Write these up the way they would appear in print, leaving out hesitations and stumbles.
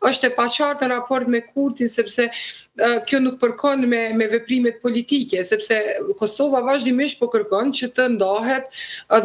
është e paqartë në raport me Kurtin, sepse kjo nuk përkon me veprimet politike, sepse Kosova vazhdimisht po kërkon që të ndahet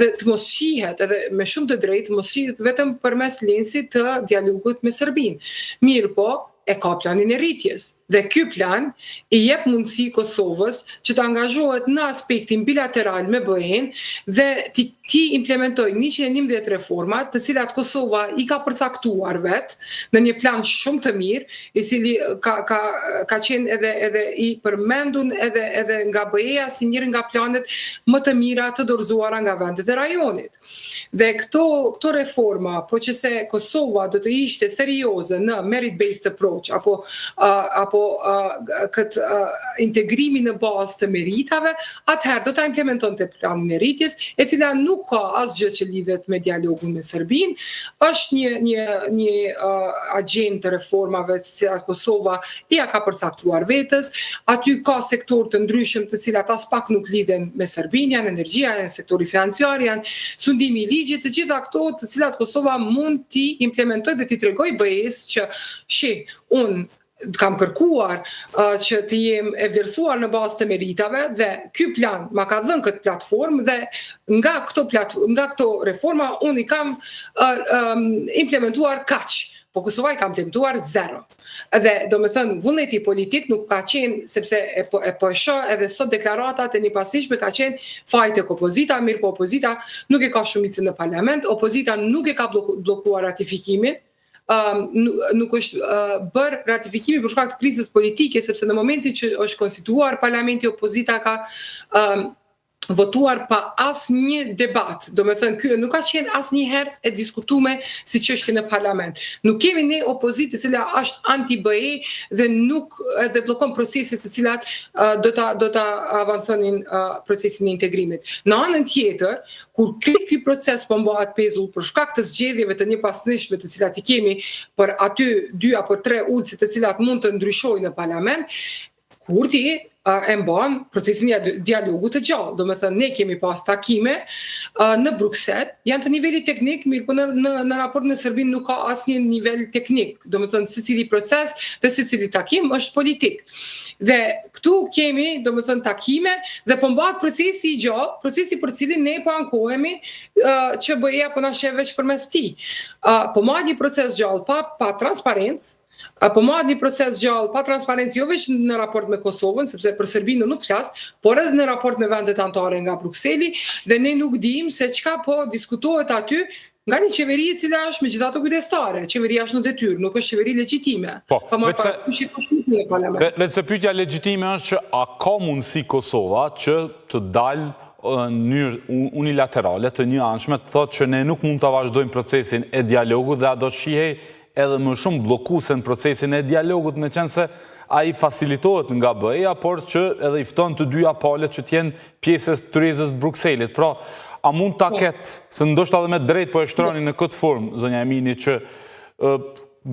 dhe të mos shihet, edhe me shumë të drejtë, mos shihet vetëm përmes lensit të dialogut me Serbinë. Mirë po, e ka planin e rritjes. Dhe ky plan i jep mundësi Kosovës që të angazhohet në aspektin bilateral me BE-n dhe ti implementoj 111 reformat, të cilat Kosova i ka përcaktuar vetë në një plan shumë të mirë, i cili ka qenë edhe i përmendun edhe nga BE-ja si njëri nga planet më të mira të dorëzuara nga vendet e rajonit. Dhe këto reforma, po që se Kosova do të ishte serioze në merit-based approach, apo këtë integrimi në bazë të meritave, atëherë do të implementon të planin e rritjes, e cila nuk ka asgjë që lidhet me dialogun me Serbinë, është një agjendë të reformave të cilat Kosova ja ka përcaktuar vetës, aty ka sektor të ndryshëm të cilat as pak nuk lidhen me Serbinë, janë energjia, janë sektori financiar, janë sundimi i ligjit, të gjitha këto të cilat Kosova mund t'i implementoj dhe t'i tregoj BE-s që unë kam kërkuar që të jem e vlerësuar në bazë të meritave dhe ky plan ma ka dhënë këtë platformë dhe nga këto reforma unë i kam implementuar kaq. Po Kosova i ka implementuar 0. Dhe do me thënë, vullneti politik nuk ka qenë, sepse e po e shoh edhe sot deklaratat e një pasishme ka qenë fajt e opozita, mirë po opozita nuk e ka shumicën në parlament, opozita nuk e ka blokuar ratifikimin, nuk është bërë ratifikimi për shkak të krizës politike, sepse në momentin që është konstituar parlamenti, opozita ka votuar pa asnjë debat. Do me thënë, ky nuk ka qenë asnjëherë e diskutuar si çështje në parlament. Nuk kemi ne opozitë e cila është anti-BE dhe nuk edhe bllokon proceset të cilat do ta avanconin procesin e integrimit. Në anën tjetër, kur ky proces po bëhet pezull për shkak të zgjedhjeve të njëpasnishme të cilat i kemi për aty 2 apo 3 ulësi të cilat mund të ndryshojnë në parlament, Kurti e mban procesin e dialogut të gjallë. Do me thënë, ne kemi pas takime në Bruksel, janë të nivelit teknik, mirë po në raport me Serbinë nuk ka asnjë nivel teknik. Do me thënë, secili proces dhe secili takim është politik. Dhe këtu kemi, do me thënë, takime dhe po mbahet procesi i gjallë, procesi për cilin ne po ankohemi që BE-ja po na sheh veç përmes tij. Po marrë një proces gjallë pa transparencë, po marrë një proces gjallë pa transparencë jo vetëm në raport me Kosovën, sepse për Serbinë nuk flas, por edhe në raport me vendet anëtare nga Brukseli, dhe ne nuk dimë se çka po diskutohet aty nga një qeveri e cila është megjithatë kujdestare. Qeveria është në detyrë, nuk është qeveri legjitime. Vetëse pyetja legjitime është që a ka mundësi Kosova që të dalë në mënyrë unilaterale të një anshme të thotë që ne nuk mund të vazhdojmë procesin e dialogut dhe a do shihej edhe më shumë blokuese në procesin e dialogut, me qenë se a i facilitohet nga BE-ja, por që edhe i fton të dyja palët që t'jenë pjesës të tërezës Brukselit. Pra, a mund ta ketë, se ndoshta edhe me drejt po e shtroni në këtë formë, zonja Emini, që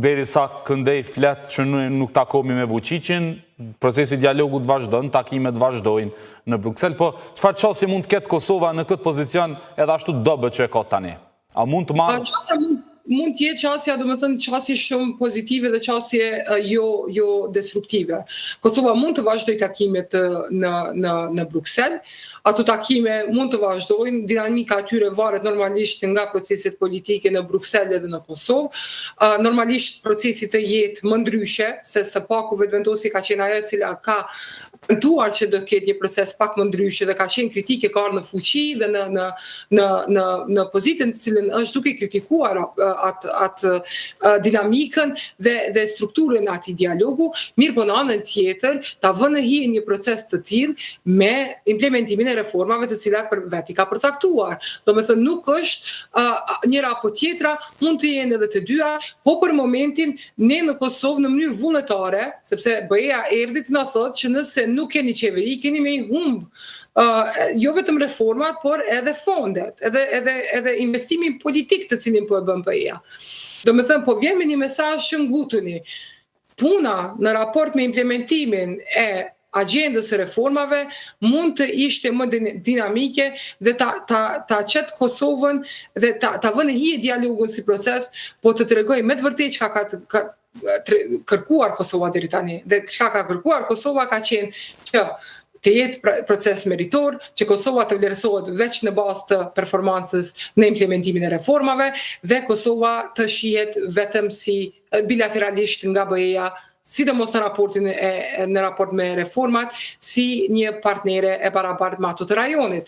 derisa këndej flet që nuk takohemi me Vučićin, procesi dialogut vazhdon, takimet vazhdojnë në Bruksel, po çfarë çështje mund të ketë Kosova në këtë pozicion edhe ashtu dobe që e ka tani? A mund të marrë? Mund t'jetë qasja, do me thënë, qasje shumë pozitive dhe qasje jo destruktive. Kosova mund të vazhdoj takimet në Bruksel, ato takime mund të vazhdojnë, dinamika atyre varet normalisht nga proceset politike në Bruksel edhe në Kosovë, normalisht procesit të jetë më ndryshe, se së paku vetëvendosi ka qenë ajo cila ka premtuar që do ketë një proces pak më ndryshe dhe ka qenë kritike ka në fuqi dhe në pozitën të cilën është duke kritikuar atë dinamikën dhe strukturën e atij dialogu, mirë po në anën tjetër ta vënë hije një proces të tillë me implementimin e reformave të cilat për veti ka përcaktuar. Do me thënë nuk është njëra apo tjetra, mund të jenë edhe të dyja, po për momentin ne në Kosovë në mënyrë vullnetare, sepse BE-ja erdhi të na thotë që nëse nuk keni qeveri, keni me i humbë jo vetëm reformat, por edhe fondet, edhe investimin politik të cilin po e bën BE-ja. Do me thënë, po vjen me një mesazh që ngutuni. Puna në raport me implementimin e agjendës e reformave mund të ishte më dinamike dhe ta qetë Kosovën dhe ta vënë hije dialogun si proces, po të tregoj me të vërtetë çka kërkuar Kosova deri tani. Dhe çka ka kërkuar Kosova ka qenë që të jetë proces meritor, që Kosova të vlerësohet veç në bazë të performancës në implementimin e reformave dhe Kosova të shihet vetëm si bilateralisht nga BE-ja, sidomos në raport me reformat, si një partnere e barabartë me ato të rajonit.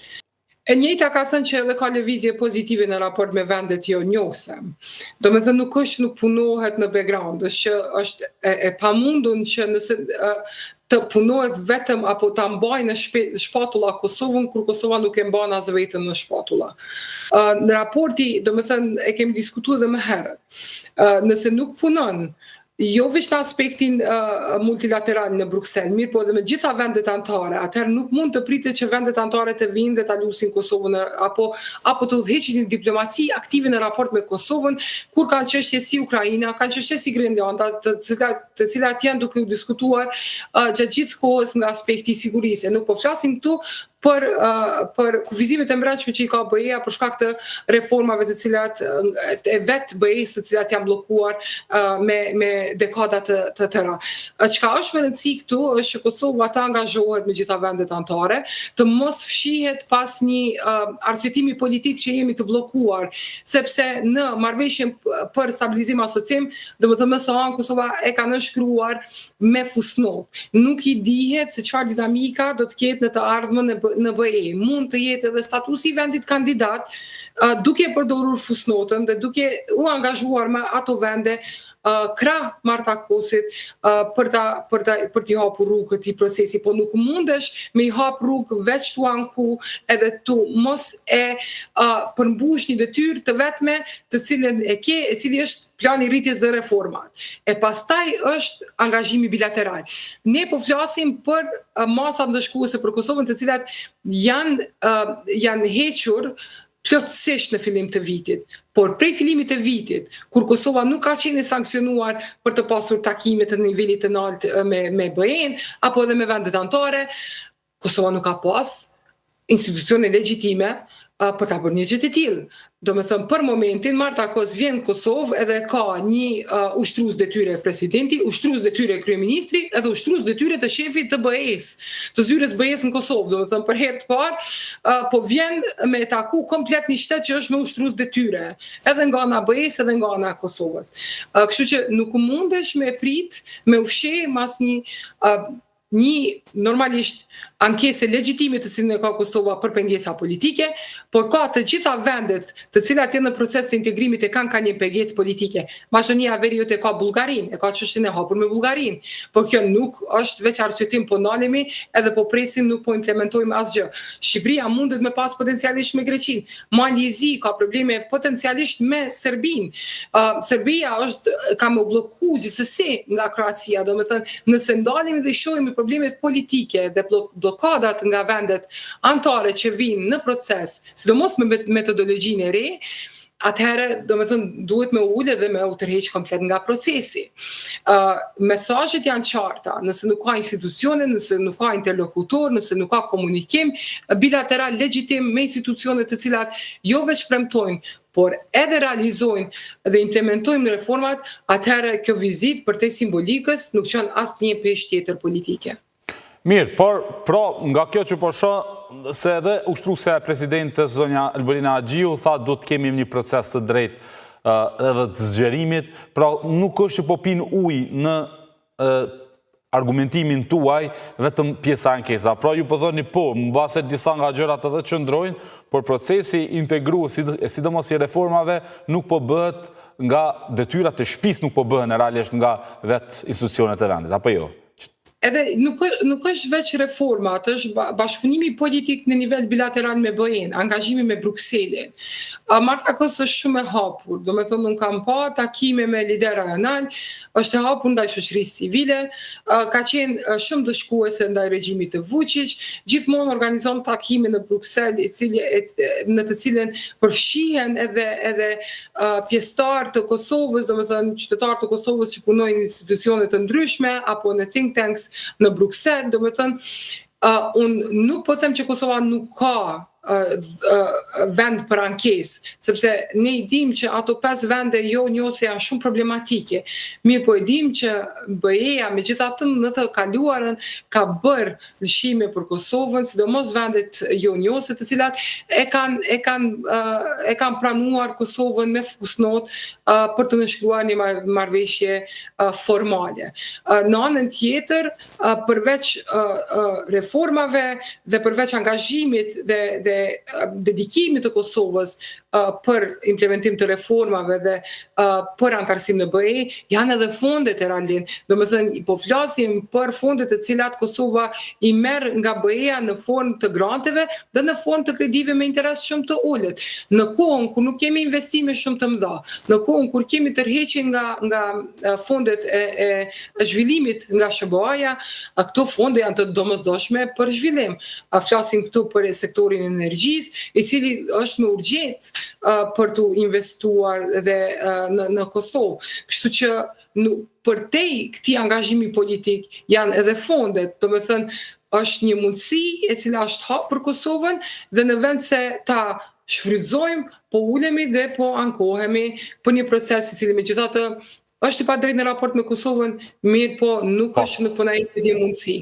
E njëjta ka thënë që edhe ka lëvizje pozitive në raport me vendet jo njohse. Do me thënë nuk punohet në background, është e pamundun që nëse të punohet vetëm apo ta mbajnë në shpatulla Kosovën, kur Kosova nuk e mban as vetëm në shpatulla. Në raporti, do me thënë, e kemi diskutuar edhe më herët. Nëse nuk punon, jo veç në aspektin multilateral në Bruxelles, mirë po edhe me gjitha vendet antare, atëherë nuk mund të pritet që vendet antare të vinë dhe ta lusin Kosovën apo të udhëheqin një diplomaci aktive në raport me Kosovën, kur kanë çështje si Ukraina, kanë çështje si Grenlanda, të cilat janë duke u diskutuar gjatë gjithë kohës nga aspekti i sigurisë. Nuk po flasim këtu për kufizimet e mbrëmshme që i ka BE-ja për shkak të reformave të cilat e vetë BE-s të cilat janë bllokuar me dekada të tëra. Çka është më rëndësi këtu është që Kosova të angazhohet me gjitha vendet anëtare, të mos fshihet pas një arsyetimi politik që jemi të bllokuar, sepse në marrëveshjen për stabilizim asocim, domethënë MSA Kosova e ka nënshkruar me fusnot. Nuk i dihet se çfarë dinamika do të ketë në të ardhmen në BE. Mund të jetë edhe statusi i vendit kandidat, duke përdorur fusnotën dhe duke u angazhuar me ato vende krah martakosit për t'i hapur rrugë këtij procesi, po nuk mundesh me i hap rrugë veç tu anku edhe tu mos e përmbush një detyrë të vetme të cilën e ke, e cili është plani rritjes dhe reformat. E pastaj është angazhimi bilateral. Ne po flasim për masat ndëshkuese për Kosovën, të cilat janë hequr plotësisht në fillim të vitit. Por prej fillimit të vitit, kur Kosova nuk ka qenë sankcionuar për të pasur takime të nivelit të lartë me BE-n apo edhe me vendet anëtare, Kosova nuk ka pas institucione legjitime për ta bërë një gjë të tillë. Do me thëmë, për momentin, Martakos vjen në Kosovë edhe ka një ushtrues detyre presidenti, ushtrues detyre kryeministri, edhe ushtrues detyre të shefit të BE-s, të zyres BE-s në Kosovë. Do me thëmë, për herë të parë, po vjen me taku komplet një shtet që është me ushtrues detyre, edhe nga ana BE-s, edhe nga ana Kosovës. Kështu që nuk mundesh me prit, me ufshe mas një normalisht ankese legjitime të cilën e ka Kosova për pengesa politike, por ka të gjitha vendet të cilat janë në proces të integrimit e kanë një pengesë politike. Maqedonia Veriut e ka Bullgarinë, e ka çështjen e hapur me Bullgarinë, por kjo nuk është veç arsyetim, po nalemi edhe po presim, nuk po implementojmë asgjë. Shqipëria mundet me pas potencialisht me Greqinë. Malezi ka probleme potencialisht me Serbinë. Serbia ka më blloku gjithsesi nga Kroacia, domethënë nëse ndalemi dhe shohim problemet politike dhe blokadat nga vendet anëtare që vinë në proces, sidomos me metodologjinë e re, atëherë, do me thënë, duhet me ullë dhe me u tërheq komplet nga procesi. Mesazhet janë qarta, nëse nuk ka institucione, nëse nuk ka interlokutor, nëse nuk ka komunikim bilateral legjitim me institucione të cilat jo veç premtojnë, por edhe realizojnë dhe implementojnë në reformat, atëherë kjo vizit për te simbolikës nuk qënë asë një peshë tjetër politike. Mirë, por nga kjo që po shoh se edhe ushtruesja e presidentes zonja Elborina Agjiu tha do të kemi një proces të drejtë edhe të zgjerimit, pra nuk është që po pin ujë në argumentimin tuaj vetëm pjesa ankesa. Pra ju po thoni po, mbase disa nga gjërat edhe qëndrojnë, por procesi integrues sidomos i reformave nuk po bëhet nga detyrat e shtëpisë, nuk po bëhen realisht nga vetë institucionet e vendit, apo jo? Edhe nuk është veç reformat, është bashkëpunimi politik në nivel bilateral me BE-n, angazhimi me Brukselin. Martakos është shumë e hapur, do me thonë nuk kam pa takime me lider rajonal, është e hapur ndaj shoqërisë civile, ka qenë shumë dëshkuese ndaj regjimit të Vučić, gjithmonë organizon takime në Bruksel, në të cilën përfshihen edhe pjesëtar të Kosovës, do me thonë qytetar të Kosovës që punojnë në institucione të ndryshme apo në think tanks në Bruksel, do me thënë, unë nuk po them që Kosova nuk ka vend për ankesë, sepse ne i dim që ato 5 vende jo njëse janë shumë problematike. Mirë po i dim që BE-ja megjithatë në të kaluarën ka bërë lëshime për Kosovën, sidomos vendet jo njëse të cilat e kanë pranuar Kosovën me fusnot për të nënshkruar një marrëveshje formale. Në anën tjetër, përveç reformave dhe përveç angazhimit dhe dedikimit të Kosovës për implementim të reformave dhe për antarësim në BE, janë edhe fondet e Ralin. Domethënë, po flasim për fondet të cilat Kosova i merr nga BE-ja në formë të granteve dhe në formë të kredive me interes shumë të ulët. Në kohën kur nuk kemi investime shumë të mëdha, në kohën kur kemi tërheqje nga fondet e zhvillimit nga SBA-ja, këto fonde janë të domosdoshme për zhvillim. Flasim këtu për sektorin e energjisë, i cili është me urgjencë për të investuar dhe në Kosovë. Kështu që përtej këtij angazhimi politik janë edhe fondet, domethënë është një mundësi e cila është hap për Kosovën dhe në vend se ta shfrytëzojmë, po ulemi dhe po ankohemi për një proces i cili megjithatë është i padrejtë në raport me Kosovën, mirë po nuk është nuk po na jep një mundësi.